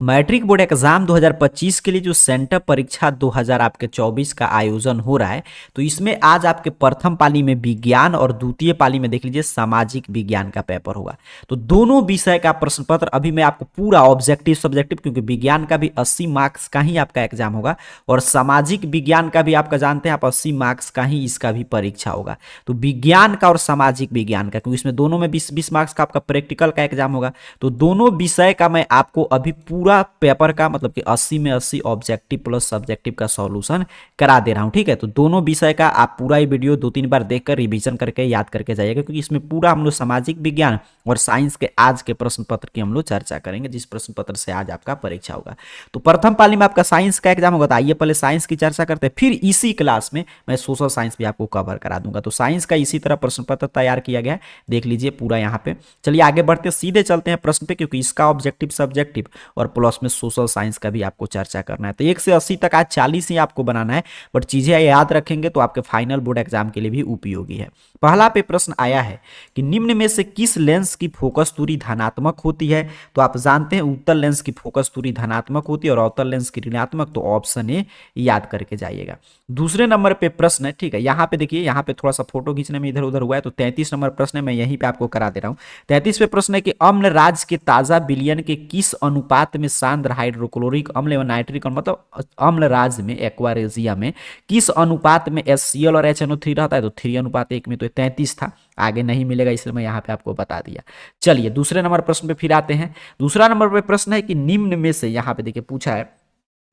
Matric board exam 2025 के लिए जो सेंटर परीक्षा 2000 आपके 24 का आयोजन हो रहा है, तो इसमें आज आपके प्रथम पाली में विज्ञान और द्वितीय पाली में देख लीजिए सामाजिक विज्ञान का पेपर होगा। तो दोनों विषय का प्रश्न पत्र अभी मैं आपको पूरा ऑब्जेक्टिव सब्जेक्टिव, क्योंकि विज्ञान का भी 80 मार्क्स का ही आपका एग्जाम होगा और सामाजिक विज्ञान का भी आपका जानते हैं आप 80 मार्क्स का ही इसका भी परीक्षा होगा। तो विज्ञान का और सामाजिक विज्ञान का, क्योंकि इसमें दोनों में 20-20 मार्क्स का आपका प्रैक्टिकल का एग्जाम होगा, तो दोनों विषय का मैं आपको अभी पूरा पेपर का मतलब कि 80 में 80 ऑब्जेक्टिव प्लस सब्जेक्टिव का सॉल्यूशन करा दे रहा हूं। ठीक है, तो दोनों विषय का आप पूरा ही वीडियो 2-3 बार देखकर रिवीजन करके याद करके जाइएगा, क्योंकि इसमें पूरा हम लोग सामाजिक विज्ञान और साइंस के आज के प्रश्न पत्र की हम लोग चर्चा करेंगे, जिस प्रश्न पत्र से आज आपका परीक्षा होगा। तो प्रथम पाली में आपका साइंस का एग्जाम होगा, तो आइए पहले साइंस की चर्चा करते हैं, फिर इसी क्लास में मैं सोशल साइंस भी आपको कवर करा दूंगा। तो साइंस का इसी तरह प्रश्न पत्र तैयार किया गया है, देख लीजिए पूरा यहाँ पे। चलिए आगे बढ़ते सीधे चलते हैं प्रश्न पे, क्योंकि इसका ऑब्जेक्टिव सब्जेक्टिव और प्लस में सोशल साइंस का भी आपको चर्चा करना है। तो 1 से 80 तक आज 40 ही आपको बनाना है, बट चीजें याद रखेंगे तो आपके फाइनल बोर्ड एग्जाम के लिए भी उपयोगी है। पहला पे प्रश्न आया है कि निम्न में से किस लेंस की फोकस दूरी धनात्मक होती है? तो आप जानते हैं उत्तल लेंस की फोकस दूरी धनात्मक होती है और अवतल लेंस की ऋणात्मक, तो ऑप्शन ए याद करके जाइएगा। दूसरे नंबर पे प्रश्न है, ठीक है, यहाँ पे देखिए, यहाँ पे थोड़ा सा फोटो खींचने में इधर उधर हुआ है, तो 33 नंबर प्रश्न है, मैं यहीं पे आपको करा दे रहा हूँ। 33 पे प्रश्न है कि अम्ल राज के ताजा विलयन के किस अनुपात में सांद्र हाइड्रोक्लोरिक अम्ल एवं नाइट्रिक अम्ल, मतलब अम्ल राज में एक्वारेजिया में किस अनुपात में HCl और HNO3 रहता है? तो 3:1 में, तो 33 था, आगे नहीं मिलेगा, इसलिए मैं यहाँ पे आपको बता दिया। चलिए दूसरे नंबर प्रश्न पे फिर आते हैं। दूसरा नंबर पे प्रश्न है कि निम्न में से, यहाँ पे देखिए पूछा है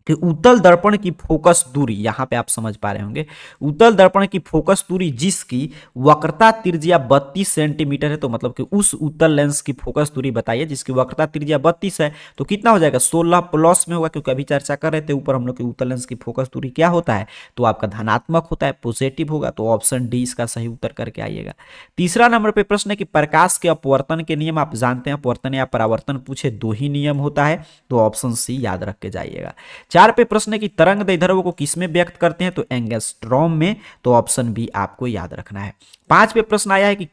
कि उत्तल दर्पण की फोकस दूरी, यहां पे आप समझ पा रहे होंगे, उत्तल दर्पण की फोकस दूरी जिसकी वक्रता त्रिज्या 32 सेंटीमीटर है, तो मतलब कि उस उत्तल लेंस की फोकस दूरी बताइए जिसकी वक्रता त्रिज्या 32 है, तो कितना हो जाएगा? 16 प्लस में होगा, क्योंकि अभी चर्चा कर रहे थे ऊपर हम लोग की उत्तल लेंस की फोकस दूरी क्या होता है, तो आपका धनात्मक होता है, पॉजिटिव होगा, तो ऑप्शन डी इसका सही उत्तर करके आइएगा। तीसरा नंबर पे प्रश्न है कि प्रकाश के अपवर्तन के नियम, आप जानते हैं अपवर्तन या परावर्तन पूछे 2 ही नियम होता है, तो ऑप्शन सी याद रख के जाइएगा। 4 पे प्रश्न है कि तरंग दैर्ध्य को किसमें व्यक्त करते हैं? तो एंगस्ट्रॉम में, तो ऑप्शन बी आपको याद रखना है। 5 पे प्रश्न आया है कि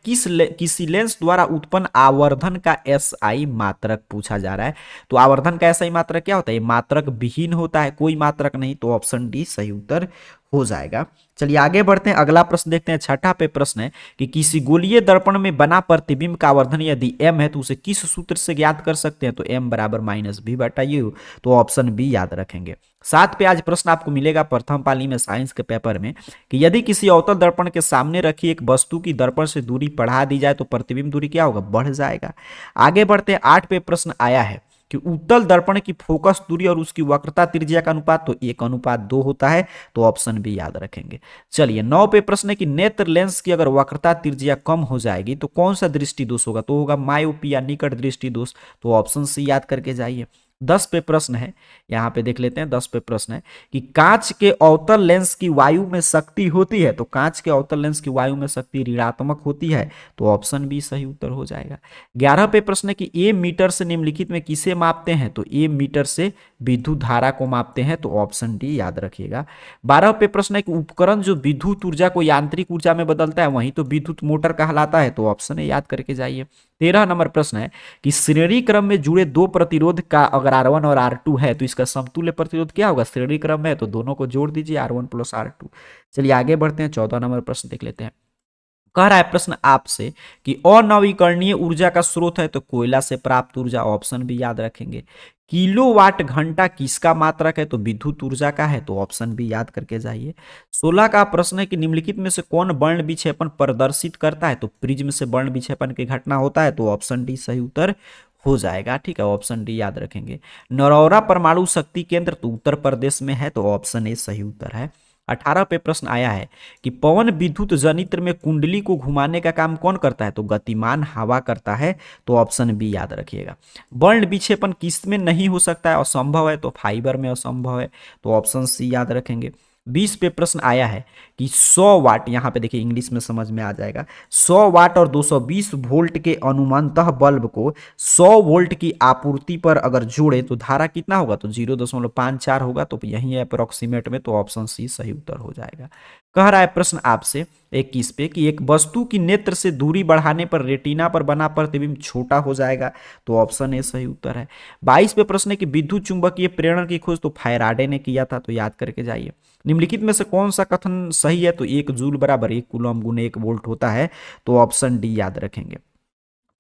किसी लेंस द्वारा उत्पन्न आवर्धन का SI मात्रक पूछा जा रहा है, तो आवर्धन का SI मात्रक क्या होता है? मात्रक विहीन होता है, कोई मात्रक नहीं, तो ऑप्शन डी सही उत्तर हो जाएगा। चलिए आगे बढ़ते हैं, अगला प्रश्न देखते हैं। छठा पे प्रश्न है कि किसी गोलीय दर्पण में बना प्रतिबिंब का आवर्धन यदि m है तो उसे किस सूत्र से ज्ञात कर सकते हैं? तो m बराबर -b/u, तो ऑप्शन बी याद रखेंगे। 7 पे आज प्रश्न आपको मिलेगा प्रथम पाली में साइंस के पेपर में कि यदि किसी अवतल दर्पण के सामने रखी एक वस्तु की दर्पण से दूरी बढ़ा दी जाए तो प्रतिबिंब दूरी क्या होगा? बढ़ जाएगा। आगे बढ़ते हैं, 8 पे प्रश्न आया है कि उत्तल दर्पण की फोकस दूरी और उसकी वक्रता त्रिज्या का अनुपात, तो 1:2 होता है, तो ऑप्शन बी याद रखेंगे। चलिए 9 पे प्रश्न है कि नेत्र लेंस की अगर वक्रता त्रिज्या कम हो जाएगी तो कौन सा दृष्टि दोष होगा? तो होगा मायोपिया, निकट दृष्टि दोष, तो ऑप्शन सी याद करके जाइए। 10 पे प्रश्न है, यहां पे देख लेते हैं। 10 पे प्रश्न है कि कांच के अवतल लेंस की वायु में शक्ति होती है, तो कांच के अवतल लेंस की वायु में शक्ति ऋणात्मक होती है, तो ऑप्शन बी सही उत्तर हो जाएगा। 11 पे प्रश्न है कि ए मीटर से निम्नलिखित में किसे मापते हैं? तो ए मीटर से विद्युत धारा को मापते हैं, तो ऑप्शन डी याद रखिएगा। 12 पे प्रश्न है कि उपकरण जो विद्युत ऊर्जा को यांत्रिक ऊर्जा में बदलता है वहीं तो विद्युत मोटर कहलाता है, तो ऑप्शन ए याद करके जाइए। 13 नंबर प्रश्न है कि श्रेणी क्रम में जुड़े दो प्रतिरोध का अगर R1 और R2 है तो इसका समतुल्य प्रतिरोध क्या होगा? श्रेणी क्रम में है तो दोनों को जोड़ दीजिए, R1 + R2। चलिए आगे बढ़ते हैं, 14 नंबर प्रश्न देख लेते हैं। कह रहा है प्रश्न आपसे कि अनवीकरणीय ऊर्जा का स्रोत है, तो कोयला से प्राप्त ऊर्जा, ऑप्शन भी याद रखेंगे। किलोवाट घंटा किसका मात्रक है? तो विद्युत ऊर्जा का है, तो ऑप्शन भी याद करके जाइए। 16 का प्रश्न है कि निम्नलिखित में से कौन वर्ण विक्षेपण प्रदर्शित करता है? तो प्रिज्म से वर्ण विक्षेपण की घटना होता है, तो ऑप्शन डी सही उत्तर हो जाएगा। ठीक है, ऑप्शन डी याद रखेंगे। नरौरा परमाणु शक्ति केंद्र तो उत्तर प्रदेश में है, तो ऑप्शन ए सही उत्तर है। 18 पे प्रश्न आया है कि पवन विद्युत जनित्र में कुंडली को घुमाने का काम कौन करता है? तो गतिमान हवा करता है, तो ऑप्शन बी याद रखिएगा। वर्ण विक्षेपण किस में नहीं हो सकता है? असंभव है, तो फाइबर में असंभव है, तो ऑप्शन सी याद रखेंगे। 20 पे प्रश्न आया है कि 100 वाट, यहां पे देखिए इंग्लिश में समझ में आ जाएगा, 100 वाट और 220 वोल्ट के अनुमानतः बल्ब को 100 वोल्ट की आपूर्ति पर अगर जोड़े तो धारा कितना होगा? तो 0.54 होगा, तो यही है अप्रोक्सीमेट में, तो ऑप्शन सी सही उत्तर हो जाएगा। कह रहा है प्रश्न आपसे 21 पे कि एक वस्तु की नेत्र से दूरी बढ़ाने पर रेटिना पर बना प्रतिबिंब छोटा हो जाएगा, तो ऑप्शन ए सही उत्तर है। 22 पे प्रश्न है कि विद्युत चुंबकीय प्रेरण की खोज तो फैराडे ने किया था, तो याद करके जाइए। निम्नलिखित में से कौन सा कथन सही है, तो 1 जूल बराबर 1 कूलम गुने 1 वोल्ट होता है, तो ऑप्शन डी याद रखेंगे।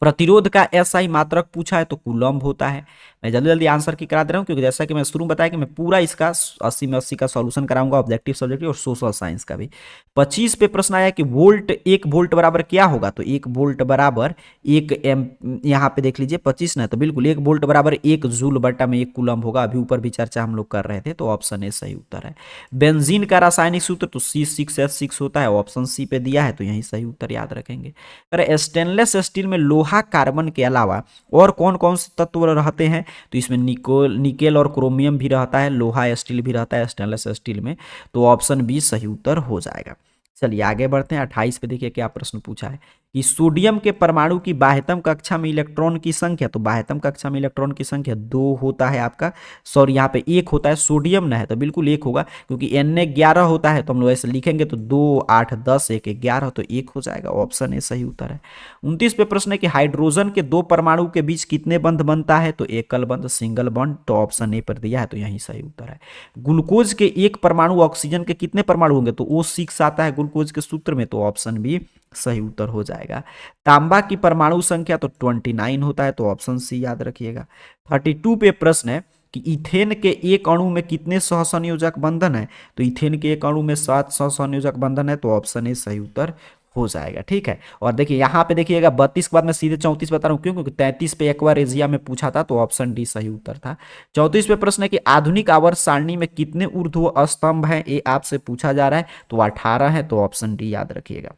प्रतिरोध का एसआई मात्रक पूछा है तो कूलम्ब होता है। मैं जल्दी जल्दी आंसर की करा दे रहा हूँ, क्योंकि जैसा कि मैं शुरू में बताया कि मैं पूरा इसका 80 में 80 का सॉल्यूशन कराऊंगा, ऑब्जेक्टिव सब्जेक्टिव और सोशल साइंस का भी। 25 पे प्रश्न आया कि वोल्ट 1 वोल्ट बराबर क्या होगा, तो 1 वोल्ट बराबर 1 एम, यहाँ पे देख लीजिए 25 ना, तो बिल्कुल 1 वोल्ट बराबर 1 जूल बटा में 1 कूलम्ब होगा। अभी ऊपर भी चर्चा हम लोग कर रहे थे, तो ऑप्शन ए सही उत्तर है। बेंजीन का रासायनिक सूत्र तो C6H6 होता है, ऑप्शन सी पे दिया है, तो यही सही उत्तर याद रखेंगे। अरे स्टेनलेस स्टील में लोहा कार्बन के अलावा और कौन कौन से तत्व रहते हैं, तो इसमें निकेल और क्रोमियम भी रहता है, लोहा स्टील भी रहता है स्टेनलेस स्टील में, तो ऑप्शन बी सही उत्तर हो जाएगा। चलिए आगे बढ़ते हैं। 28 पे देखिए क्या प्रश्न पूछा है कि सोडियम के परमाणु की बाह्यतम कक्षा में इलेक्ट्रॉन की संख्या, तो बाह्यतम कक्षा में इलेक्ट्रॉन की संख्या 2 होता है आपका, सॉरी यहाँ पे 1 होता है, सोडियम न है तो बिल्कुल 1 होगा, क्योंकि Na11 होता है, तो हम लोग ऐसे लिखेंगे तो 2 8 10 1 11, तो 1 हो जाएगा, ऑप्शन ए सही उत्तर है। 29 पे प्रश्न है कि हाइड्रोजन के 2 परमाणु के बीच कितने बंध बनता है, तो एकल बंध सिंगल बंध, तो ऑप्शन ए पर दिया है, तो यही सही उत्तर है। ग्लूकोज के एक परमाणु ऑक्सीजन के कितने परमाणु होंगे, तो O6 आता है ग्लूकोज के सूत्र में, तो ऑप्शन बी सही उत्तर हो जाएगा। तांबा की परमाणु संख्या तो 29 होता है, तो ऑप्शन सी याद रखिएगा। 32 पे प्रश्न है कि इथेन के एक अणु में कितने सहसंयोजक बंधन है, तो इथेन के एक अणु में 7 सहसंयोजक बंधन है, तो ऑप्शन ए सही उत्तर हो जाएगा। ठीक है, और देखिए यहाँ पे देखिएगा 32 के बाद मैं सीधे 34 बता रहा हूँ, क्यों, क्योंकि 33 पे एक्वारेजिया में पूछा था, तो ऑप्शन डी सही उत्तर था। 34 पे प्रश्न है कि आधुनिक आवर्त सारणी में कितने ऊर्ध्व स्तंभ हैं, ये आपसे पूछा जा रहा है, तो 18 है, तो ऑप्शन डी याद रखिएगा।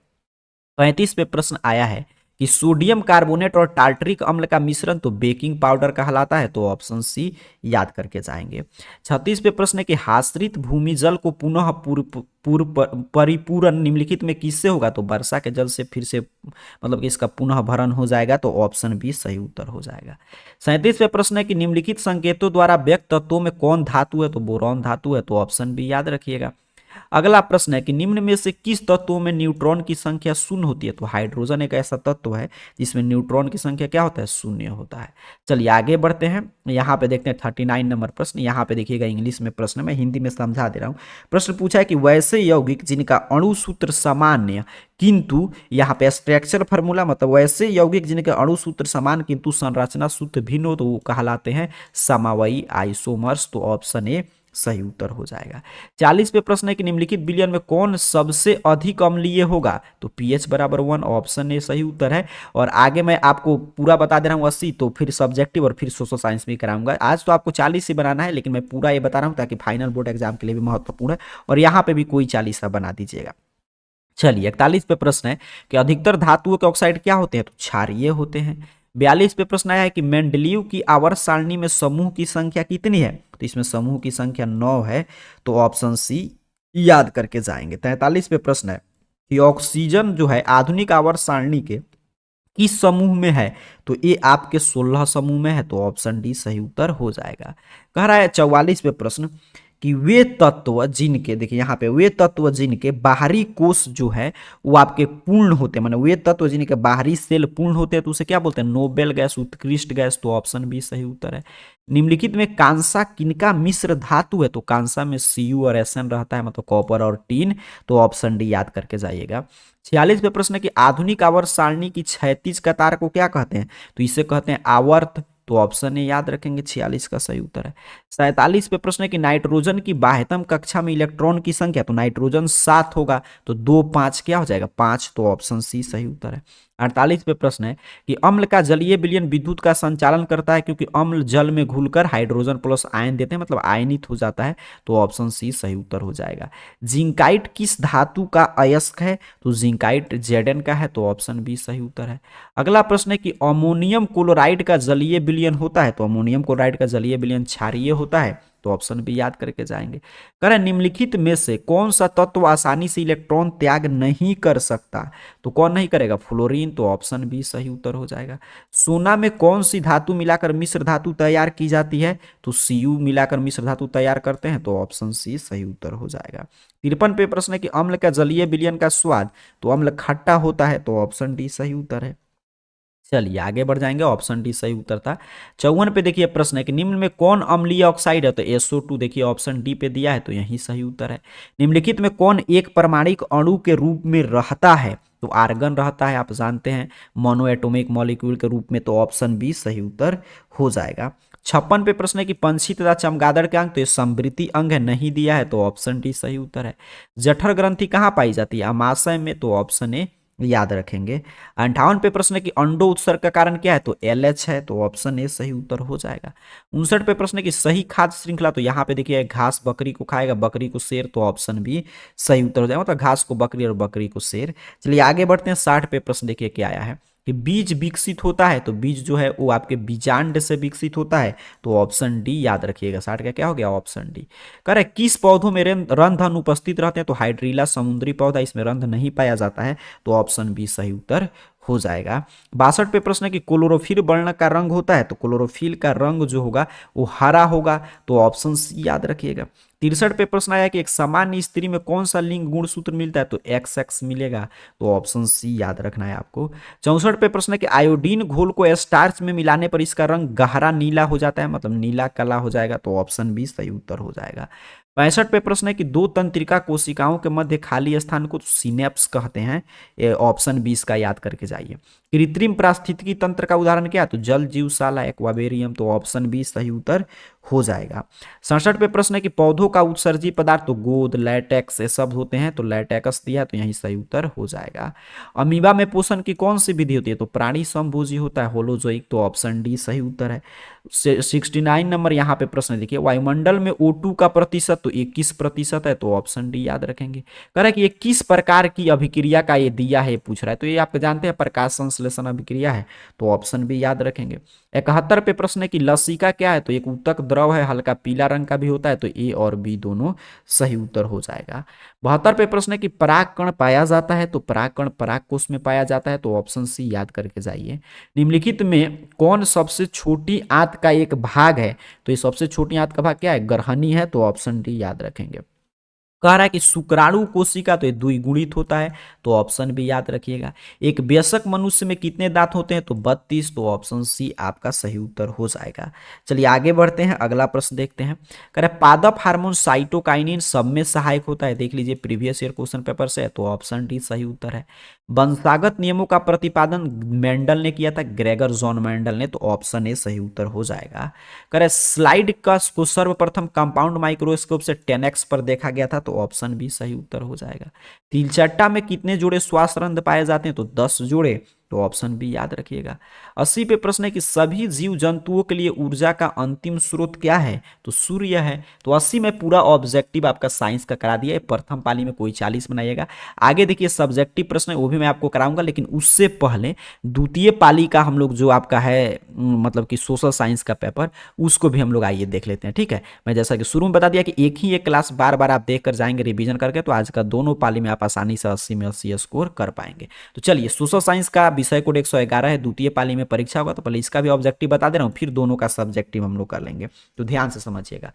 35 पे प्रश्न आया है कि सोडियम कार्बोनेट और टार्टरिक अम्ल का मिश्रण तो बेकिंग पाउडर कहलाता है, तो ऑप्शन सी याद करके जाएंगे। 36 पे प्रश्न है कि हाश्रित भूमि जल को पुनः परिपूरण निम्नलिखित में किससे होगा, तो वर्षा के जल से फिर से मतलब कि इसका पुनः भरण हो जाएगा, तो ऑप्शन बी सही उत्तर हो जाएगा। 37 पे प्रश्न है कि निम्नलिखित संकेतों द्वारा व्यक्त तत्वों में कौन धातु है, तो बोरॉन धातु है, तो ऑप्शन बी याद रखिएगा। अगला प्रश्न है कि निम्न में से किस तत्वों में न्यूट्रॉन की संख्या शून्य होती है, तो हाइड्रोजन एक ऐसा तत्व है जिसमें न्यूट्रॉन की संख्या क्या होता है, शून्य होता है। चलिए आगे बढ़ते हैं, यहाँ पे देखते हैं 39 नंबर प्रश्न। यहाँ पे देखिएगा इंग्लिश में प्रश्न, मैं हिंदी में समझा दे रहा हूँ। प्रश्न पूछा है कि वैसे यौगिक जिनका अणु सूत्र सामान्य किंतु, यहाँ पे स्ट्रक्चर फार्मूला मतलब वैसे यौगिक जिनके अणु सूत्र समान किंतु संरचना सूत्र भिन्न हो, तो वो कहलाते हैं समवायी आइसोमर्स, तो ऑप्शन ए सही उत्तर हो जाएगा। 40 पे प्रश्न है कि निम्नलिखित विलयन में कौन सबसे अधिक अम्लीय होगा, तो pH बराबर 1, ऑप्शन ए सही उत्तर है। और आगे मैं आपको पूरा बता दे रहा हूँ 80, तो फिर सब्जेक्टिव और फिर सोशल साइंस भी कराऊंगा। आज तो आपको 40 ही बनाना है, लेकिन मैं पूरा ये बता रहा हूँ ताकि फाइनल बोर्ड एग्जाम के लिए भी महत्वपूर्ण है, और यहाँ पे भी कोई 40 का बना दीजिएगा। चलिए 41 पे प्रश्न है कि अधिकतर धातुओं के ऑक्साइड क्या होते हैं, तो क्षारीय होते हैं। 42 पे प्रश्न आया है कि मेंडलीव की आवर्त सारणी में समूह की संख्या कितनी है, तो इसमें समूह की संख्या 9 है, तो ऑप्शन सी याद करके जाएंगे। 43 पे प्रश्न है कि ऑक्सीजन जो है आधुनिक आवर्त सारणी के किस समूह में है, तो ये आपके 16 समूह में है, तो ऑप्शन डी सही उत्तर हो जाएगा। कह रहा है 44 पे प्रश्न कि वे तत्व जिनके, देखिए यहाँ पे वे तत्व जिनके बाहरी कोष जो है वो आपके पूर्ण होते हैं, माने वे तत्व जिनके बाहरी सेल पूर्ण होते हैं, तो उसे क्या बोलते हैं, नोबेल गैस, उत्कृष्ट गैस, तो ऑप्शन बी सही उत्तर है। निम्नलिखित में कांसा किनका मिश्र धातु है, तो कांसा में Cu और Sn रहता है, मतलब कॉपर और टीन, तो ऑप्शन डी याद करके जाइएगा। 46 पे प्रश्न है कि आधुनिक आवर्त सारणी की क्षैतिज कतार को क्या कहते हैं, तो इसे कहते हैं आवर्त, तो ऑप्शन ए याद रखेंगे, 46 का सही उत्तर है। 47 पे प्रश्न है कि नाइट्रोजन की बाह्यतम कक्षा में इलेक्ट्रॉन की संख्या, तो नाइट्रोजन 7 होगा, तो 2 5 क्या हो जाएगा, 5, तो ऑप्शन सी सही उत्तर है। 48 पे प्रश्न है कि अम्ल का जलीय विलयन विद्युत का संचालन करता है क्योंकि अम्ल जल में घुलकर हाइड्रोजन प्लस आयन देते हैं, मतलब आयनित हो जाता है, तो ऑप्शन सी सही उत्तर हो जाएगा। जिंकाइट किस धातु का अयस्क है, तो जिंकाइट Zn का है, तो ऑप्शन बी सही उत्तर है। अगला प्रश्न है कि अमोनियम क्लोराइड का जलीय विलयन होता है, तो अमोनियम क्लोराइड का जलीय विलयन क्षारीय होता है, तो ऑप्शन बी याद करके जाएंगे। कह रहे निम्नलिखित में से कौन सा तत्व आसानी से इलेक्ट्रॉन त्याग नहीं कर सकता, तो कौन नहीं करेगा, फ्लोरीन, तो ऑप्शन बी सही उत्तर हो जाएगा। सोना में कौन सी धातु मिलाकर मिश्र धातु तैयार की जाती है, तो Cu मिलाकर मिश्र धातु तैयार करते हैं, तो ऑप्शन सी सही उत्तर हो जाएगा। 53 पे प्रश्न है कि अम्ल का जलीय विलयन का स्वाद, तो अम्ल खट्टा होता है, तो ऑप्शन डी सही उत्तर है। चलिए आगे बढ़ जाएंगे, ऑप्शन डी सही उत्तर था। 54 पे देखिए प्रश्न है कि निम्न में कौन अम्लीय ऑक्साइड है, तो SO2 देखिए ऑप्शन डी पे दिया है, तो यही सही उत्तर है। निम्नलिखित में कौन एक परमाणुक अणु के रूप में रहता है, तो आर्गन रहता है, आप जानते हैं मोनो एटॉमिक मॉलिक्यूल के रूप में, तो ऑप्शन बी सही उत्तर हो जाएगा। 56 पे प्रश्न है कि पंछी तथा चमगादड़ के अंग, तो ये समवृत्ति अंग है, नहीं दिया है, तो ऑप्शन डी सही उत्तर है। जठर ग्रंथि कहाँ पाई जाती है, अमाशय में, तो ऑप्शन ए याद रखेंगे। 58 पे प्रश्न है कि अंडो उत्सर्ग का कारण क्या है, तो LH है, तो ऑप्शन ए सही उत्तर हो जाएगा। 59 पे प्रश्न है कि सही खाद्य श्रृंखला, तो यहाँ पे देखिए घास बकरी को खाएगा, बकरी को शेर, तो ऑप्शन बी सही उत्तर हो जाएगा, मतलब घास को बकरी और बकरी को शेर। चलिए आगे बढ़ते हैं, 60 पे प्रश्न देखिए क्या आया है कि बीज विकसित होता है, तो बीज जो है वो आपके बीजांड से विकसित होता है, तो ऑप्शन डी याद रखिएगा। 60 का क्या हो गया, ऑप्शन डी। कह रहे किस पौधों में रंध्र अनुपस्थित रहते हैं, तो हाइड्रीला समुद्री पौधा, इसमें रंध्र नहीं पाया जाता है, तो ऑप्शन बी सही उत्तर हो जाएगा। 62 पे प्रश्न है कि क्लोरोफिल वर्ण का रंग होता है, तो क्लोरोफिल का रंग जो होगा वो हरा होगा, तो ऑप्शन सी याद रखिएगा। 63 पे प्रश्न आया कि एक सामान्य स्त्री में कौन सा लिंग गुणसूत्र मिलता है, तो XX मिलेगा, तो ऑप्शन सी याद रखना है आपको। 64 पे प्रश्न है कि आयोडीन घोल को स्टार्च में मिलाने पर इसका रंग गहरा नीला हो जाता है, मतलब नीला काला हो जाएगा, तो ऑप्शन बी सही उत्तर हो जाएगा। 65 पे प्रश्न है कि दो तंत्रिका कोशिकाओं के मध्य खाली स्थान को सिनेप्स कहते हैं, ऑप्शन 20 का याद करके जाइए। कृत्रिम पारिस्थितिकी तंत्र का उदाहरण क्या है, तो जल जीवशाला, एक्वाबेरियम, तो ऑप्शन बी सही उत्तर हो जाएगा। 67 पे प्रश्न है कि पौधों का उत्सर्जी पदार्थ, तो गोंद, लैटेक्स ये सब होते हैं, तो लैटेक्स दिया है, तो यही सही उत्तर हो जाएगा। अमीबा में पोषण की कौन सी विधि होती है, तो प्राणी समभोजी होता है, होलोजोइक, तो ऑप्शन डी सही उत्तर है। 69 नंबर यहाँ पे प्रश्न देखिए, वायुमंडल में O2 का प्रतिशत, तो 21% है, तो ऑप्शन डी याद रखेंगे। कह रहा है कि ये किस प्रकार की अभिक्रिया का ये दिया है, पूछ रहा है, तो ये आप जानते हैं प्रकाश संश्लेषण अभिक्रिया है, तो ऑप्शन बी याद रखेंगे। 71 पे प्रश्न है कि लसिका क्या है, तो एक ऊतक द्रव है, हल्का पीला रंग का भी होता है, तो ए और बी दोनों सही उत्तर हो जाएगा। 72 पे प्रश्न है कि परागकण पाया जाता है, तो परागकण परागकोश में पाया जाता है, तो ऑप्शन सी याद करके जाइए। निम्नलिखित में कौन सबसे छोटी आंत का एक भाग है, तो ये सबसे छोटी आंत का भाग क्या है, ग्रहणी है, तो ऑप्शन डी याद रखेंगे। कह रहा है कि शुक्राणु कोशिका, तो ये द्विगुणित होता है, तो ऑप्शन भी याद रखिएगा। एक वयस्क मनुष्य में कितने दांत होते हैं, तो 32, तो ऑप्शन सी आपका सही उत्तर हो जाएगा। चलिए आगे बढ़ते हैं, अगला प्रश्न देखते हैं। कह रहे पादप हार्मोन साइटोकाइनिन सब में सहायक होता है, देख लीजिए प्रीवियस ईयर क्वेश्चन पेपर से, तो ऑप्शन डी सही उत्तर है। वंशागत नियमों का प्रतिपादन मेंडल ने किया था, ग्रेगर जॉन मेंडल ने, तो ऑप्शन ए सही उत्तर हो जाएगा। कह रहे स्लाइड का को सर्वप्रथम कंपाउंड माइक्रोस्कोप से 10x पर देखा गया था, तो ऑप्शन बी सही उत्तर हो जाएगा। तिलचट्टा में कितने जोड़े श्वास रंध्र पाए जाते हैं, तो 10 जोड़े, तो ऑप्शन बी याद रखिएगा। 80 पे प्रश्न है कि सभी जीव जंतुओं के लिए ऊर्जा का अंतिम स्रोत क्या है, तो सूर्य है। तो 80 में पूरा ऑब्जेक्टिव आपका साइंस का करा दिया है, प्रथम पाली में कोई 40 बनाइएगा। आगे देखिए सब्जेक्टिव प्रश्न है, वो भी मैं आपको कराऊंगा, लेकिन उससे पहले द्वितीय पाली का हम लोग जो आपका है मतलब कि सोशल साइंस का पेपर, उसको भी हम लोग आइए देख लेते हैं, ठीक है। मैं जैसा कि शुरू में बता दिया कि एक ही एक क्लास बार बार आप देख कर जाएंगे रिवीजन करके, तो आज का दोनों पाली में आप आसानी से 80 में 80 स्कोर कर पाएंगे। तो चलिए सोशल साइंस का विषय कोड 111 है, द्वितीय पाली में परीक्षा होगा, तो पहले इसका भी ऑब्जेक्टिव बता दे रहा हूँ, फिर दोनों का सब्जेक्टिव हम लोग कर लेंगे, तो ध्यान से समझिएगा।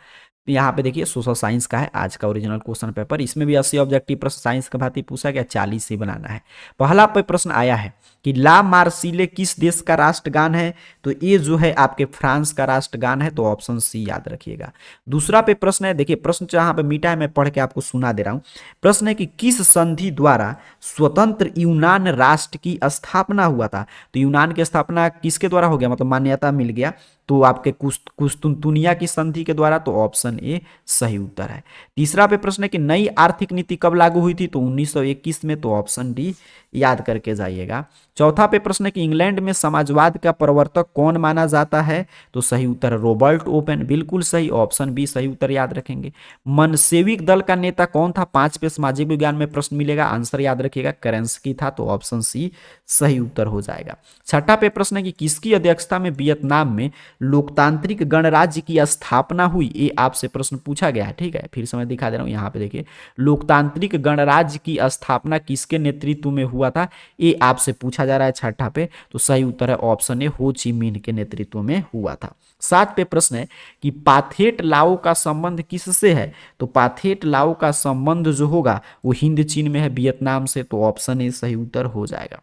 यहाँ पे देखिए सोशल साइंस का है आज का ओरिजिनल क्वेश्चन पेपर, इसमें भी 80 ऑब्जेक्टिव प्रश्न साइंस का भांति पूछा गया, 40 ही बनाना है। पहला पे प्रश्न आया है कि ला मार्सिले किस देश का राष्ट्रगान है, तो ये जो है आपके फ्रांस का राष्ट्रगान है, तो ऑप्शन सी याद रखिएगा। दूसरा पे प्रश्न है, देखिए प्रश्न जहां पे मीठा है मैं पढ़ के आपको सुना दे रहा हूं। प्रश्न है कि किस संधि द्वारा स्वतंत्र यूनान राष्ट्र की स्थापना हुआ था, तो यूनान की स्थापना किसके द्वारा हो गया, मतलब मान्यता मिल गया, तो आपके कुस्तुनतुनिया की संधि के द्वारा, तो ऑप्शन ए सही उत्तर है। तीसरा पे प्रश्न है कि नई आर्थिक नीति कब लागू हुई थी, तो 1921 में, तो ऑप्शन डी याद करके जाइएगा। चौथा पे प्रश्न है कि इंग्लैंड में समाजवाद का प्रवर्तक कौन माना जाता है, तो सही उत्तर रॉबर्ट ओपन, बिल्कुल सही, ऑप्शन बी सही उत्तर याद रखेंगे। मनसेविक दल का नेता कौन था, 5 पे सामाजिक विज्ञान में प्रश्न मिलेगा, आंसर याद रखिएगा केरेंस्की था, तो ऑप्शन सी सही उत्तर हो जाएगा। छठा पे प्रश्न है कि किसकी अध्यक्षता में वियतनाम में लोकतांत्रिक गणराज्य की स्थापना हुई, ये आपसे प्रश्न पूछा गया है। ठीक है, फिर से मैं दिखा दे रहा हूं, यहाँ पे देखिए लोकतांत्रिक गणराज्य की स्थापना किसके नेतृत्व में हुआ था, ये आपसे पूछा जा रहा है छठा पे। तो सही उत्तर है ऑप्शन ए, हो ची मिन्ह के नेतृत्व में हुआ था। 7 पे प्रश्न है कि पाथेट लाओ का संबंध किससे है, तो पाथेट लाओ का संबंध जो होगा वो हिंद चीन में है, वियतनाम से। तो ऑप्शन ए सही उत्तर हो जाएगा।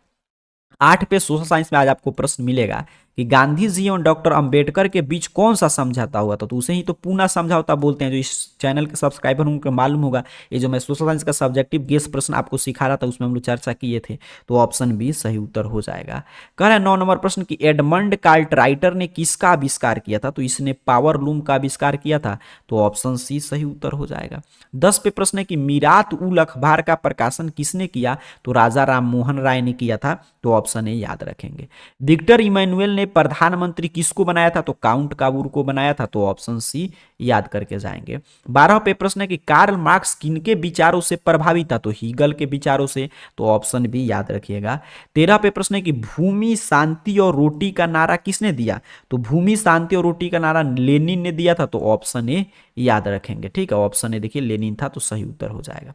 8 पे सोशल साइंस में आज आपको प्रश्न मिलेगा कि गांधी जी एवं डॉक्टर अंबेडकर के बीच कौन सा समझौता हुआ था, तो उसे ही तो पूना समझौता बोलते हैं। जो इस चैनल के सब्सक्राइबर उनको मालूम होगा, ये जो मैं सोशल साइंस का सब्जेक्टिव गेस प्रश्न आपको सिखा रहा था उसमें हम लोग चर्चा किए थे। तो ऑप्शन बी सही उत्तर हो जाएगा। कह रहा है 9 नंबर प्रश्न की एडमंड कार्टराइटर ने किसका आविष्कार किया था, तो इसने पावर लूम का आविष्कार किया था। तो ऑप्शन सी सही उत्तर हो जाएगा। 10 पे प्रश्न है कि मीरात उल अखबार का प्रकाशन किसने किया, तो राजा राम मोहन राय ने किया था। तो ऑप्शन ए याद रखेंगे। विक्टर इमैनुअल ने प्रधानमंत्री किसको बनाया था, तो काउंट काबूर को बनाया था। तो ऑप्शन सी याद करके जाएंगे। 12 पे प्रश्न है कि कार्ल मार्क्स किनके विचारों से प्रभावित था, तो हीगल के विचारों से। तो ऑप्शन बी याद रखिएगा। 13 पे प्रश्न है कि भूमि शांति और रोटी का नारा किसने दिया, तो भूमि शांति और रोटी का नारा लेनिन ने दिया था। तो ऑप्शन ए याद रखेंगे। ठीक है, ऑप्शन ए देखिए लेनिन था, तो सही उत्तर हो जाएगा।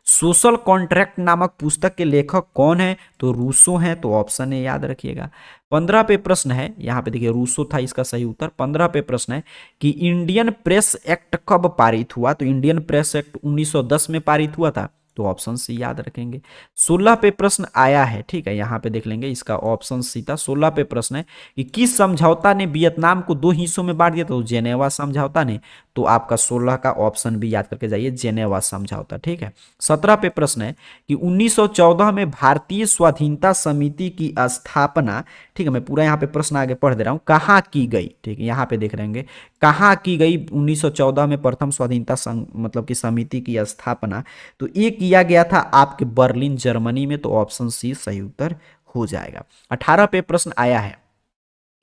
सोशल कॉन्ट्रैक्ट नामक पुस्तक के लेखक कौन है, तो रूसो हैं। तो ऑप्शन ए याद रखिएगा। 15 पे प्रश्न है, यहाँ पे देखिए रूसो था इसका सही उत्तर। 15 पे प्रश्न है कि इंडियन प्रेस एक्ट कब पारित हुआ, तो इंडियन प्रेस एक्ट 1910 में पारित हुआ था। तो ऑप्शन सी याद रखेंगे। 16 पे प्रश्न आया है, ठीक है, यहाँ पे देख लेंगे, इसका ऑप्शन सी था। 16 पे प्रश्न है कि किस समझौता ने वियतनाम को 2 हिस्सों में बांट दिया, तो जेनेवा समझौता ने। तो आपका 16 का ऑप्शन भी याद करके जाइए, जेनेवा समझौता। ठीक है। 17 पे प्रश्न है कि 1914 में भारतीय स्वाधीनता समिति की स्थापना, ठीक है, मैं पूरा यहाँ पे प्रश्न आगे पढ़ दे रहा हूँ, कहाँ की गई। ठीक है, यहाँ पे देख रहेंगे कहाँ की गई 1914 में प्रथम स्वाधीनता मतलब कि समिति की स्थापना, तो ये किया गया था आपके बर्लिन जर्मनी में। तो ऑप्शन सी सही उत्तर हो जाएगा। 18 पे प्रश्न आया है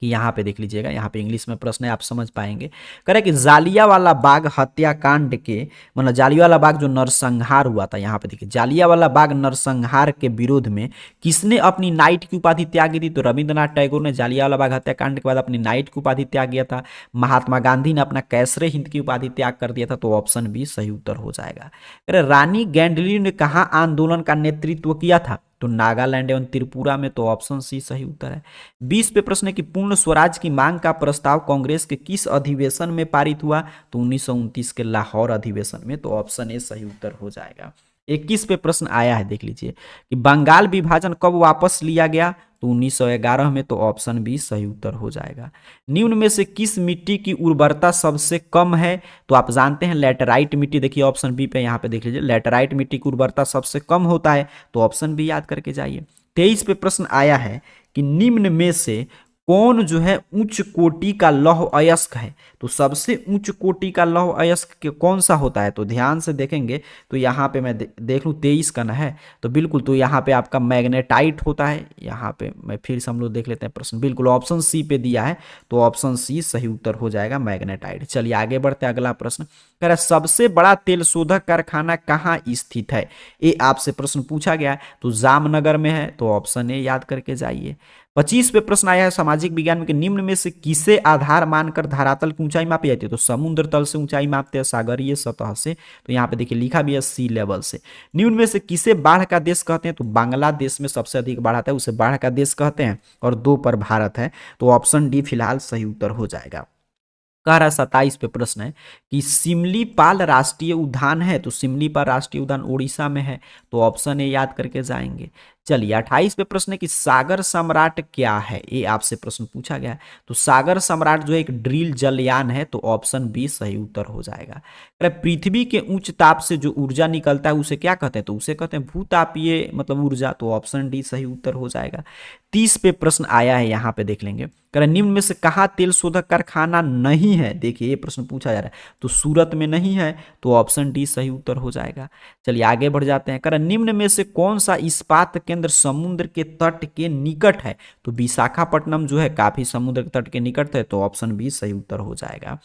कि यहाँ पे देख लीजिएगा, यहाँ पे इंग्लिश में प्रश्न है, आप समझ पाएंगे। कह रहे कि जालियावाला बाग हत्याकांड के, मतलब जालियावाला बाग जो नरसंहार हुआ था, यहाँ पे देखिए जालियावाला बाग नरसंहार के विरोध में किसने अपनी नाइट की उपाधि त्यागी थी, तो रविंद्रनाथ टैगोर ने जालियावाला बाग हत्याकांड के बाद अपनी नाइट की उपाधि त्याग दिया था। महात्मा गांधी ने अपना कैसरे हिंद की उपाधि त्याग कर दिया था। तो ऑप्शन बी सही उत्तर हो जाएगा। कह रहे रानी गैंडली ने कहाँ आंदोलन का नेतृत्व किया था, तो नागालैंड एवं त्रिपुरा में। तो ऑप्शन सी सही उत्तर है। 20 पे प्रश्न है कि पूर्ण स्वराज की मांग का प्रस्ताव कांग्रेस के किस अधिवेशन में पारित हुआ, तो 1929 के लाहौर अधिवेशन में। तो ऑप्शन ए सही उत्तर हो जाएगा। 21 पे प्रश्न आया है, देख लीजिए कि बंगाल विभाजन कब वापस लिया गया, तो 1911 में। तो ऑप्शन बी सही उत्तर हो जाएगा। निम्न में से किस मिट्टी की उर्वरता सबसे कम है, तो आप जानते हैं लैटेराइट मिट्टी। देखिए ऑप्शन बी पे, यहाँ पे देख लीजिए लैटेराइट मिट्टी की उर्वरता सबसे कम होता है। तो ऑप्शन बी याद करके जाइए। 23 पे प्रश्न आया है कि निम्न में से कौन जो है उच्च कोटि का लौह अयस्क है, तो सबसे उच्च कोटि का लौह अयस्क कौन सा होता है, तो ध्यान से देखेंगे तो यहाँ पे मैं देख लूँ 23 का ना है, तो बिल्कुल, तो यहाँ पे आपका मैग्नेटाइट होता है। यहाँ पे मैं फिर से हम लोग देख लेते हैं प्रश्न, बिल्कुल ऑप्शन सी पे दिया है। तो ऑप्शन सी सही उत्तर हो जाएगा, मैग्नेटाइट। चलिए आगे बढ़ते हैं, अगला प्रश्न कह रहा है सबसे बड़ा तेल शोधक कारखाना कहाँ स्थित है, ये आपसे प्रश्न पूछा गया है। तो जामनगर में है। तो ऑप्शन ए याद करके जाइए। 25 पे प्रश्न आया है सामाजिक विज्ञान में कि निम्न में से किसे आधार मानकर धरातल की ऊंचाई मापी जाती है, तो समुद्र तल से ऊंचाई मापते हैं, सागरीय सतह से। तो यहाँ पे देखिए लिखा भी है सी लेवल से। निम्न में से किसे बाढ़ का देश कहते हैं, तो बांग्लादेश में सबसे अधिक बाढ़ आता है, उसे बाढ़ का देश कहते हैं, और 2 पर भारत है। तो ऑप्शन डी फिलहाल सही उत्तर हो जाएगा। कह रहा 27 पे प्रश्न है कि सिमलीपाल राष्ट्रीय उद्यान है, तो सिमलीपाल राष्ट्रीय उद्यान उड़ीसा में है। तो ऑप्शन ए याद करके जाएंगे। चलिए 28 पे प्रश्न है कि सागर सम्राट क्या है, ये आपसे प्रश्न पूछा गया है। तो सागर सम्राट जो है एक ड्रिल जलयान है। तो ऑप्शन बी सही उत्तर हो जाएगा। पृथ्वी के उच्च ताप से जो ऊर्जा निकलता है उसे क्या कहते हैं, तो उसे कहते हैं भूतापीय मतलब ऊर्जा। तो ऑप्शन डी सही उत्तर हो जाएगा। 30 पे प्रश्न आया है, यहाँ पे देख लेंगे। निम्न में से कहाँ तेल शोधक कारखाना नहीं है, देखिए ये प्रश्न पूछा जा रहा है, तो सूरत में नहीं है। तो ऑप्शन डी सही उत्तर हो जाएगा। चलिए आगे बढ़ जाते हैं। निम्न में से कौन सा इस्पात केंद्र समुद्र के तट के निकट है, तो विशाखापट्टनम जो है काफी समुद्र के तट के निकट है। तो ऑप्शन बी सही उत्तर हो जाएगा।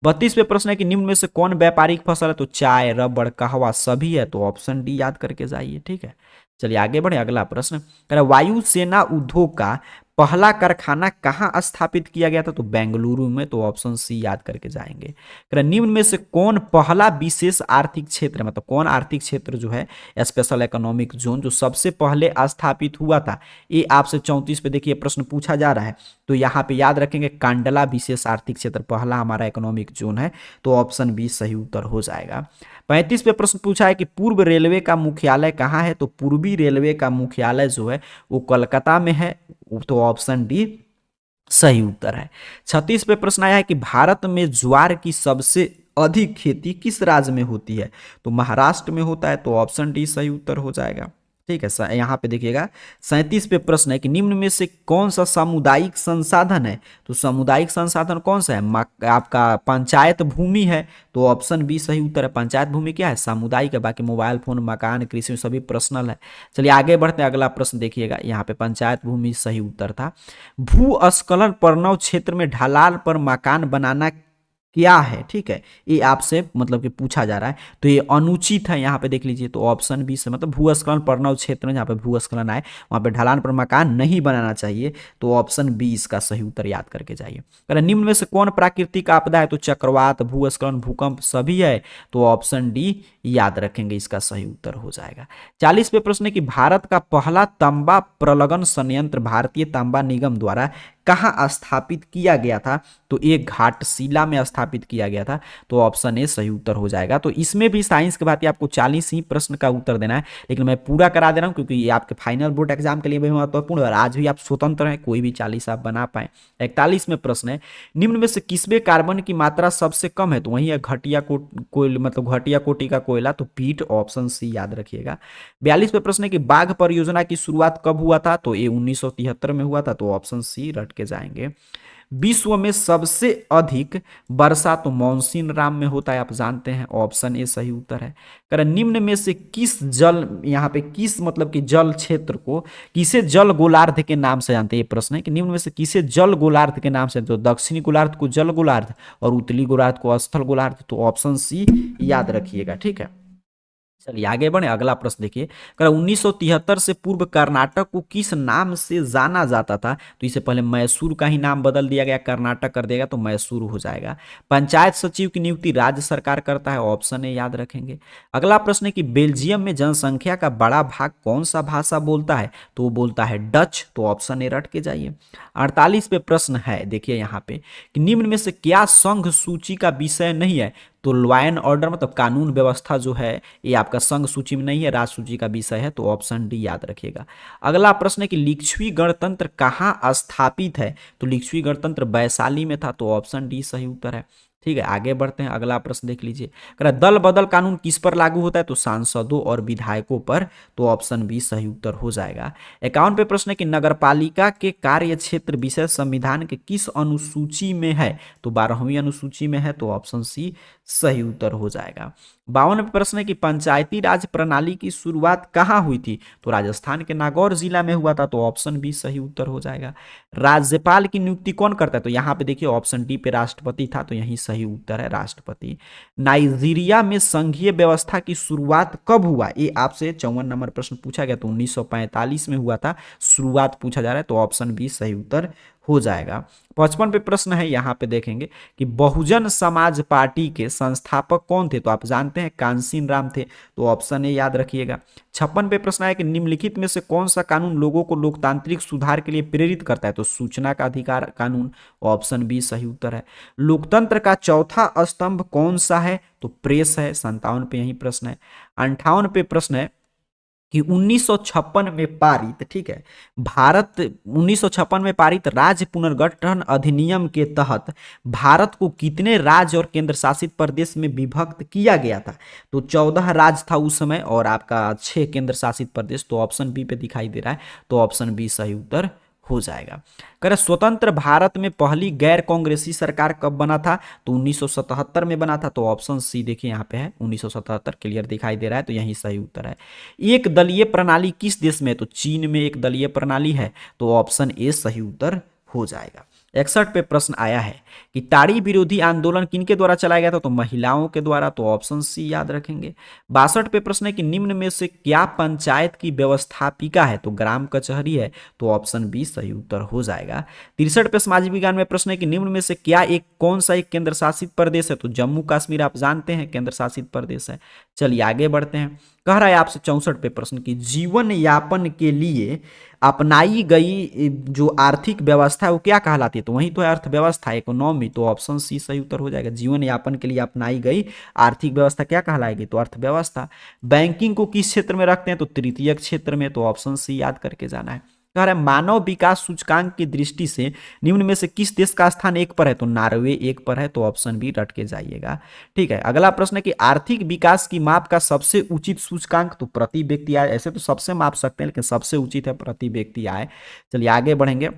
32 पे प्रश्न है कि निम्न में से कौन व्यापारिक फसल है, तो चाय, रबड़, कहवा सभी है। तो ऑप्शन डी याद करके जाइए। ठीक है, चलिए आगे बढ़े, अगला प्रश्न वायुसेना उद्योग का पहला कारखाना कहाँ स्थापित किया गया था, तो बेंगलुरु में, तो ऑप्शन सी याद करके जाएंगे। निम्न में से कौन पहला विशेष आर्थिक क्षेत्र, मतलब कौन आर्थिक क्षेत्र जो है स्पेशल इकोनॉमिक जोन जो सबसे पहले स्थापित हुआ था, ये आपसे 34 पे देखिए प्रश्न पूछा जा रहा है। तो यहाँ पे याद रखेंगे कांडला विशेष आर्थिक क्षेत्र पहला हमारा इकोनॉमिक जोन है, तो ऑप्शन बी सही उत्तर हो जाएगा। 35 पे प्रश्न पूछा है कि पूर्व रेलवे का मुख्यालय कहाँ है, तो पूर्वी रेलवे का मुख्यालय जो है वो कोलकाता में है, तो ऑप्शन डी सही उत्तर है। 36 पे प्रश्न आया है कि भारत में ज्वार की सबसे अधिक खेती किस राज्य में होती है, तो महाराष्ट्र में होता है, तो ऑप्शन डी सही उत्तर हो जाएगा। ठीक है, यहाँ पे देखिएगा 37 पे प्रश्न है कि निम्न में से कौन सा सामुदायिक संसाधन है, तो सामुदायिक संसाधन कौन सा है, आपका पंचायत भूमि है, तो ऑप्शन बी सही उत्तर है। पंचायत भूमि क्या है, सामुदायिक है, बाकी मोबाइल फोन मकान कृषि सभी पर्सनल है। चलिए आगे बढ़ते हैं, अगला प्रश्न देखिएगा, यहाँ पे पंचायत भूमि सही उत्तर था। भूस्खलन प्रवण क्षेत्र में ढलान पर मकान बनाना क्या है, ठीक है, ये आपसे मतलब कि पूछा जा रहा है, तो ये अनुचित है, यहाँ पे देख लीजिए, तो ऑप्शन बी से मतलब भूस्खलन प्रवण क्षेत्र में जहाँ पे भूस्खलन आए वहाँ पे ढलान पर मकान नहीं बनाना चाहिए, तो ऑप्शन बी इसका सही उत्तर याद करके जाइए। अगर निम्न में से कौन प्राकृतिक आपदा है, तो चक्रवात, भूस्खलन, भूकंप सभी है, तो ऑप्शन डी याद रखेंगे, इसका सही उत्तर हो जाएगा। 40 पे प्रश्न है कि भारत का पहला तांबा प्रलगन संयंत्र भारतीय तांबा निगम द्वारा कहाँ स्थापित किया गया था, तो एक घाटशिला में स्थापित किया गया था, तो ऑप्शन ए सही उत्तर हो जाएगा। तो इसमें भी साइंस के बाद आपको 40 ही प्रश्न का उत्तर देना है, लेकिन मैं पूरा करा दे रहा हूं क्योंकि ये आपके फाइनल बोर्ड एग्जाम के लिए भी महत्वपूर्ण है और आज भी आप स्वतंत्र हैं, कोई भी 40 आप बना पाए। 41 में प्रश्न है निम्न में से किसमें कार्बन की मात्रा सबसे कम है, तो वही है घटिया कोयला, मतलब घटिया कोटि का कोयला, तो पीट, ऑप्शन सी याद रखिएगा। 42 पे प्रश्न है कि बाघ परियोजना की शुरुआत कब हुआ था, तो ये 1973 में हुआ था, तो ऑप्शन सी रट के जाएंगे। विश्व में सबसे अधिक वर्षा तो मानसून राम में होता है, आप जानते हैं, ऑप्शन ए सही उत्तर है। कर निम्न में से किस जल, यहाँ पे किस मतलब कि जल क्षेत्र को किसे जल गोलार्ध के नाम से जानते हैं, ये प्रश्न है कि निम्न में से किसे जल गोलार्ध के नाम से, तो दक्षिणी गोलार्ध को जल गोलार्ध और उत्तरी गोलार्ध को स्थल गोलार्ध, तो ऑप्शन सी याद रखिएगा। ठीक है, चलिए आगे बढ़े, अगला प्रश्न देखिए, 1973 से पूर्व कर्नाटक को किस नाम से जाना जाता था, तो इससे पहले मैसूर का ही नाम बदल दिया गया, कर्नाटक कर देगा तो मैसूर हो जाएगा। पंचायत सचिव की नियुक्ति राज्य सरकार करता है, ऑप्शन ए याद रखेंगे। अगला प्रश्न है कि बेल्जियम में जनसंख्या का बड़ा भाग कौन सा भाषा बोलता है, तो वो बोलता है डच, तो ऑप्शन ए रट के जाइए। 48 पे प्रश्न है, देखिए यहाँ पे कि निम्न में से क्या संघ सूची का विषय नहीं है, तो लॉ एंड ऑर्डर मतलब कानून व्यवस्था जो है ये आपका संघ सूची में नहीं है, राज्य सूची का विषय है, तो ऑप्शन डी याद रखिएगा। अगला प्रश्न है कि लिच्छवी गणतंत्र कहाँ स्थापित है, तो लिच्छवी गणतंत्र वैशाली में था, तो ऑप्शन डी सही उत्तर है। ठीक है, आगे बढ़ते हैं, अगला प्रश्न देख लीजिए, दल बदल कानून किस पर लागू होता है, तो सांसदों और विधायकों पर, तो ऑप्शन बी सही उत्तर हो जाएगा। 51 पे प्रश्न है कि नगरपालिका के कार्य क्षेत्र विषय संविधान के किस अनुसूची में है, तो 12वीं अनुसूची में है, तो ऑप्शन सी सही उत्तर हो जाएगा। 52 पे प्रश्न है कि पंचायती राज प्रणाली की शुरुआत कहाँ हुई थी, तो राजस्थान के नागौर जिला में हुआ था, तो ऑप्शन बी सही उत्तर हो जाएगा। राज्यपाल की नियुक्ति कौन करता है, तो यहाँ पे देखिए ऑप्शन डी पे राष्ट्रपति था, तो यही सही उत्तर है राष्ट्रपति। नाइजीरिया में संघीय व्यवस्था की शुरुआत कब हुआ, ये आपसे 54 नंबर प्रश्न पूछा गया, तो 1945 में हुआ था, शुरुआत पूछा जा रहा है, तो ऑप्शन बी सही उत्तर हो जाएगा। 55 पे प्रश्न है, यहाँ पे देखेंगे कि बहुजन समाज पार्टी के संस्थापक कौन थे, तो आप जानते हैं कांसीन राम थे, तो ऑप्शन ए याद रखिएगा। 56 पे प्रश्न है कि निम्नलिखित में से कौन सा कानून लोगों को लोकतांत्रिक सुधार के लिए प्रेरित करता है, तो सूचना का अधिकार कानून, ऑप्शन बी सही उत्तर है। लोकतंत्र का चौथा स्तंभ कौन सा है, तो प्रेस है, 57 पे यही प्रश्न है। 58 पे प्रश्न है कि 1956 में पारित, ठीक है, भारत 1956 में पारित राज्य पुनर्गठन अधिनियम के तहत भारत को कितने राज्य और केंद्र शासित प्रदेश में विभक्त किया गया था, तो 14 राज्य था उस समय और आपका 6 केंद्र शासित प्रदेश, तो ऑप्शन बी पे दिखाई दे रहा है, तो ऑप्शन बी सही उत्तर हो जाएगा। कह स्वतंत्र भारत में पहली गैर कांग्रेसी सरकार कब बना था, तो 1977 में बना था, तो ऑप्शन सी देखिए यहाँ पे है 1977 क्लियर दिखाई दे रहा है, तो यही सही उत्तर है। एक दलीय प्रणाली किस देश में, तो चीन में एक दलीय प्रणाली है, तो ऑप्शन ए सही उत्तर हो जाएगा। 61 पे प्रश्न आया है कि ताड़ी विरोधी आंदोलन किनके द्वारा चलाया गया था, तो महिलाओं के द्वारा, तो ऑप्शन सी याद रखेंगे। 62 पे प्रश्न है कि निम्न में से क्या पंचायत की व्यवस्थापिका है, तो ग्राम कचहरी है, तो ऑप्शन बी सही उत्तर हो जाएगा। 63 पे सामाजिक विज्ञान में प्रश्न है कि निम्न में से क्या एक कौन सा एक केंद्र शासित प्रदेश है, तो जम्मू कश्मीर आप जानते हैं केंद्र शासित प्रदेश है। चलिए आगे बढ़ते हैं। कह रहा है आपसे 64 पे प्रश्न की जीवन यापन के लिए अपनाई गई जो आर्थिक व्यवस्था है वो क्या कहलाती है, तो वही तो है अर्थव्यवस्था, इकोनॉमी, तो ऑप्शन सी सही उत्तर हो जाएगा। जीवन यापन के लिए अपनाई गई आर्थिक व्यवस्था क्या कहलाएगी, तो अर्थव्यवस्था। बैंकिंग को किस क्षेत्र में रखते हैं, तो तृतीयक क्षेत्र में, तो ऑप्शन सी याद करके जाना है। कह रहा है मानव विकास सूचकांक की दृष्टि से निम्न में से किस देश का स्थान 1 पर है, तो नॉर्वे 1 पर है, तो ऑप्शन बी रट के जाइएगा। ठीक है, अगला प्रश्न है कि आर्थिक विकास की माप का सबसे उचित सूचकांक, तो प्रति व्यक्ति आय, ऐसे तो सबसे माप सकते हैं लेकिन सबसे उचित है प्रति व्यक्ति आय। चलिए आगे बढ़ेंगे।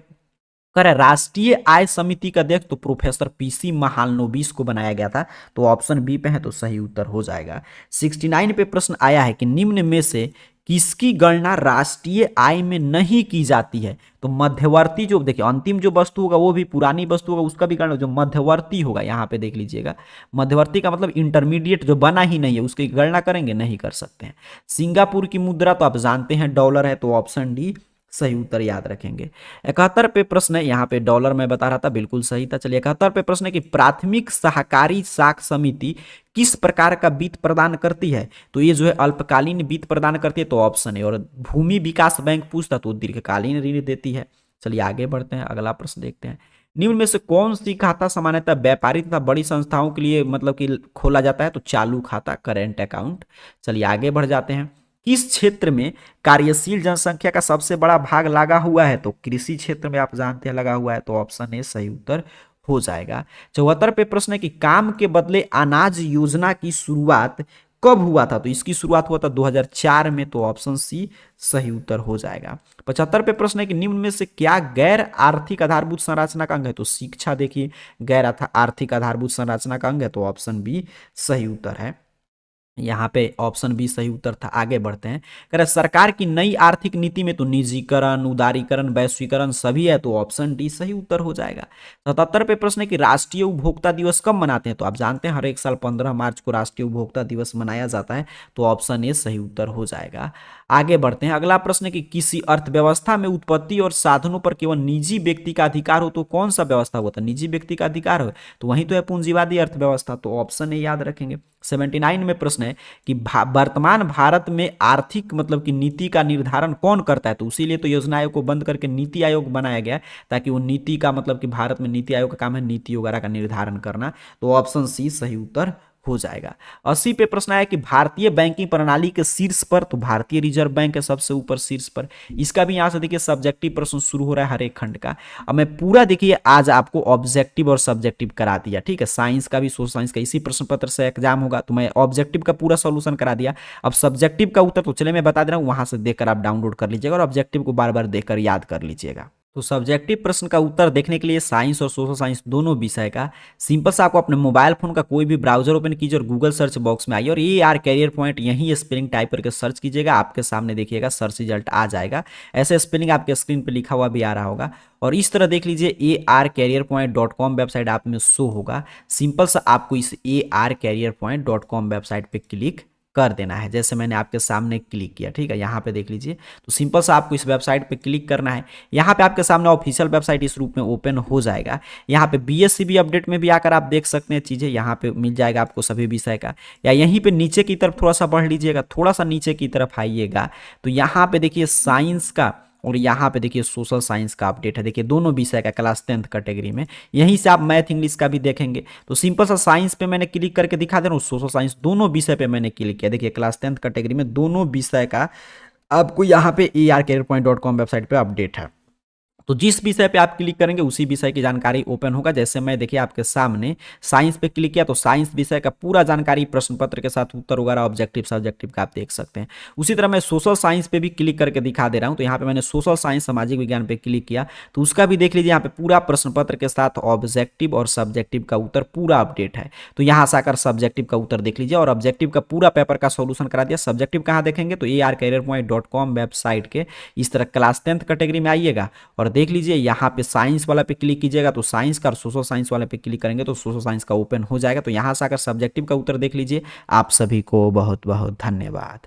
कर राष्ट्रीय आय समिति का अध्यक्ष तो प्रोफेसर पीसी महालनोबिस को बनाया गया था, तो ऑप्शन बी पे है, तो सही उत्तर हो जाएगा। 69 पे प्रश्न आया है कि निम्न में से किसकी गणना राष्ट्रीय आय में नहीं की जाती है, तो मध्यवर्ती जो देखिए अंतिम जो वस्तु होगा वो भी पुरानी वस्तु होगा उसका भी गणना, जो मध्यवर्ती होगा यहाँ पे देख लीजिएगा, मध्यवर्ती का मतलब इंटरमीडिएट जो बना ही नहीं है उसकी गणना करेंगे, नहीं कर सकते हैं। सिंगापुर की मुद्रा तो आप जानते हैं डॉलर है, तो ऑप्शन डी सही उत्तर याद रखेंगे। 71 पे प्रश्न है, यहाँ पे डॉलर में बता रहा था, बिल्कुल सही था। चलिए 71 पे प्रश्न है कि प्राथमिक सहकारी साख समिति किस प्रकार का वित्त प्रदान करती है, तो ये जो है अल्पकालीन वित्त प्रदान करती है, तो ऑप्शन है। और भूमि विकास बैंक पूछता तो दीर्घकालीन ऋण देती है। चलिए आगे बढ़ते हैं, अगला प्रश्न देखते हैं। निम्न में से कौन सी खाता सामान्यतः व्यापारी तथा बड़ी संस्थाओं के लिए मतलब कि खोला जाता है, तो चालू खाता, करेंट अकाउंट। चलिए आगे बढ़ जाते हैं। किस क्षेत्र में कार्यशील जनसंख्या का सबसे बड़ा भाग लगा हुआ है, तो कृषि क्षेत्र में आप जानते हैं लगा हुआ है, तो ऑप्शन ए सही उत्तर हो जाएगा। 74 पे प्रश्न है कि काम के बदले अनाज योजना की शुरुआत कब हुआ था, तो इसकी शुरुआत हुआ था 2004 में, तो ऑप्शन सी सही उत्तर हो जाएगा। 75 पे प्रश्न है कि निम्न में से क्या गैर आर्थिक आधारभूत संरचना का अंग है, तो शिक्षा देखिए गैर आर्थिक आधारभूत संरचना का अंग है, तो ऑप्शन बी सही उत्तर है। यहाँ पे ऑप्शन बी सही उत्तर था। आगे बढ़ते हैं। कह रहे सरकार की नई आर्थिक नीति में तो निजीकरण, उदारीकरण, वैश्वीकरण सभी है, तो ऑप्शन डी सही उत्तर हो जाएगा। 77 पे प्रश्न है कि राष्ट्रीय उपभोक्ता दिवस कब मनाते हैं, तो आप जानते हैं हर एक साल 15 मार्च को राष्ट्रीय उपभोक्ता दिवस मनाया जाता है, तो ऑप्शन ए सही उत्तर हो जाएगा। आगे बढ़ते हैं। अगला प्रश्न है कि किसी अर्थव्यवस्था में उत्पत्ति और साधनों पर केवल निजी व्यक्ति का अधिकार हो, तो कौन सा व्यवस्था होता है, निजी व्यक्ति का अधिकार हो, तो वही तो है पूंजीवादी अर्थव्यवस्था, तो ऑप्शन ए याद रखेंगे। 79 में प्रश्न है कि वर्तमान भारत में आर्थिक मतलब कि नीति का निर्धारण कौन करता है, तो उसीलिए तो योजना आयोग को बंद करके नीति आयोग बनाया गया ताकि वो नीति का मतलब कि भारत में नीति आयोग का काम है नीति वगैरह का निर्धारण करना, तो ऑप्शन सी सही उत्तर हो जाएगा। 80 पे प्रश्न आया कि भारतीय बैंकिंग प्रणाली के शीर्ष पर, तो भारतीय रिजर्व बैंक है सबसे ऊपर शीर्ष पर। इसका भी यहां से देखिए सब्जेक्टिव प्रश्न शुरू हो रहा है हर एक खंड का। अब मैं पूरा देखिए आज आपको ऑब्जेक्टिव और सब्जेक्टिव करा दिया, ठीक है। साइंस का भी, सोशल साइंस का इसी प्रश्न पत्र से एग्जाम होगा, तो मैं ऑब्जेक्टिव का पूरा सोल्यूशन करा दिया। अब सब्जेक्टिव का उत्तर तो चले मैं बता दे रहा हूं, वहां से देखकर आप डाउनलोड कर लीजिएगा और ऑब्जेक्टिव को बार बार देखकर याद कर लीजिएगा। तो सब्जेक्टिव प्रश्न का उत्तर देखने के लिए साइंस और सोशल साइंस दोनों विषय का सिंपल सा आपको अपने मोबाइल फोन का कोई भी ब्राउजर ओपन कीजिए और गूगल सर्च बॉक्स में आइए और ये आर कैरियर पॉइंट यही स्पेलिंग टाइप करके सर्च कीजिएगा, आपके सामने देखिएगा सर्च रिजल्ट आ जाएगा। ऐसे स्पेलिंग आपके स्क्रीन पे लिखा हुआ भी आ रहा होगा और इस तरह देख लीजिए arcareerpoint.com वेबसाइट आप में शो होगा। सिंपल सा आपको इस arcareerpoint.com वेबसाइट पे क्लिक कर देना है, जैसे मैंने आपके सामने क्लिक किया, ठीक है। यहाँ पे देख लीजिए, तो सिंपल सा आपको इस वेबसाइट पे क्लिक करना है। यहाँ पे आपके सामने ऑफिशियल वेबसाइट इस रूप में ओपन हो जाएगा। यहाँ पे BSCB अपडेट में भी आकर आप देख सकते हैं चीज़ें, यहाँ पे मिल जाएगा आपको सभी विषय का। या यहीं पे नीचे की तरफ थोड़ा सा बढ़ लीजिएगा, थोड़ा सा नीचे की तरफ आइएगा तो यहाँ पे देखिए साइंस का और यहाँ पे देखिए सोशल साइंस का अपडेट है। देखिए दोनों विषय का क्लास 10th कैटेगरी में, यहीं से आप मैथ इंग्लिश का भी देखेंगे। तो सिंपल सा साइंस पे मैंने क्लिक करके दिखा दे रहा हूँ, सोशल साइंस दोनों विषय पे मैंने क्लिक किया। देखिए क्लास 10th कैटेगरी में दोनों विषय का आपको यहाँ पे arcareerpoint.com वेबसाइट पे अपडेट है। तो जिस विषय पे आप क्लिक करेंगे उसी विषय की जानकारी ओपन होगा। जैसे मैं देखिए आपके सामने साइंस पे क्लिक किया तो साइंस विषय का पूरा जानकारी प्रश्न पत्र के साथ उत्तर वगैरह ऑब्जेक्टिव सब्जेक्टिव का आप देख सकते हैं। उसी तरह मैं सोशल साइंस पे भी क्लिक करके दिखा दे रहा हूं। तो यहाँ पे मैंने सोशल साइंस सामाजिक विज्ञान पे क्लिक किया तो उसका भी देख लीजिए, यहाँ पे पूरा प्रश्न पत्र के साथ ऑब्जेक्टिव और सब्जेक्टिव का उत्तर पूरा अपडेट है। तो यहाँ से आकर सब्जेक्टिव का उत्तर देख लीजिए और ऑब्जेक्टिव का पूरा पेपर का सोल्यूशन करा दिया। सब्जेक्टिव कहाँ देखेंगे तो arcareerpoint.com वेबसाइट के इस तरह क्लास 10th कैटेगरी में आइएगा और देख लीजिए यहाँ पे साइंस वाला पे क्लिक कीजिएगा तो साइंस का, और सोशल साइंस वाले पे क्लिक करेंगे तो सोशल साइंस का ओपन हो जाएगा। तो यहाँ से आकर सब्जेक्टिव का उत्तर देख लीजिए। आप सभी को बहुत बहुत धन्यवाद।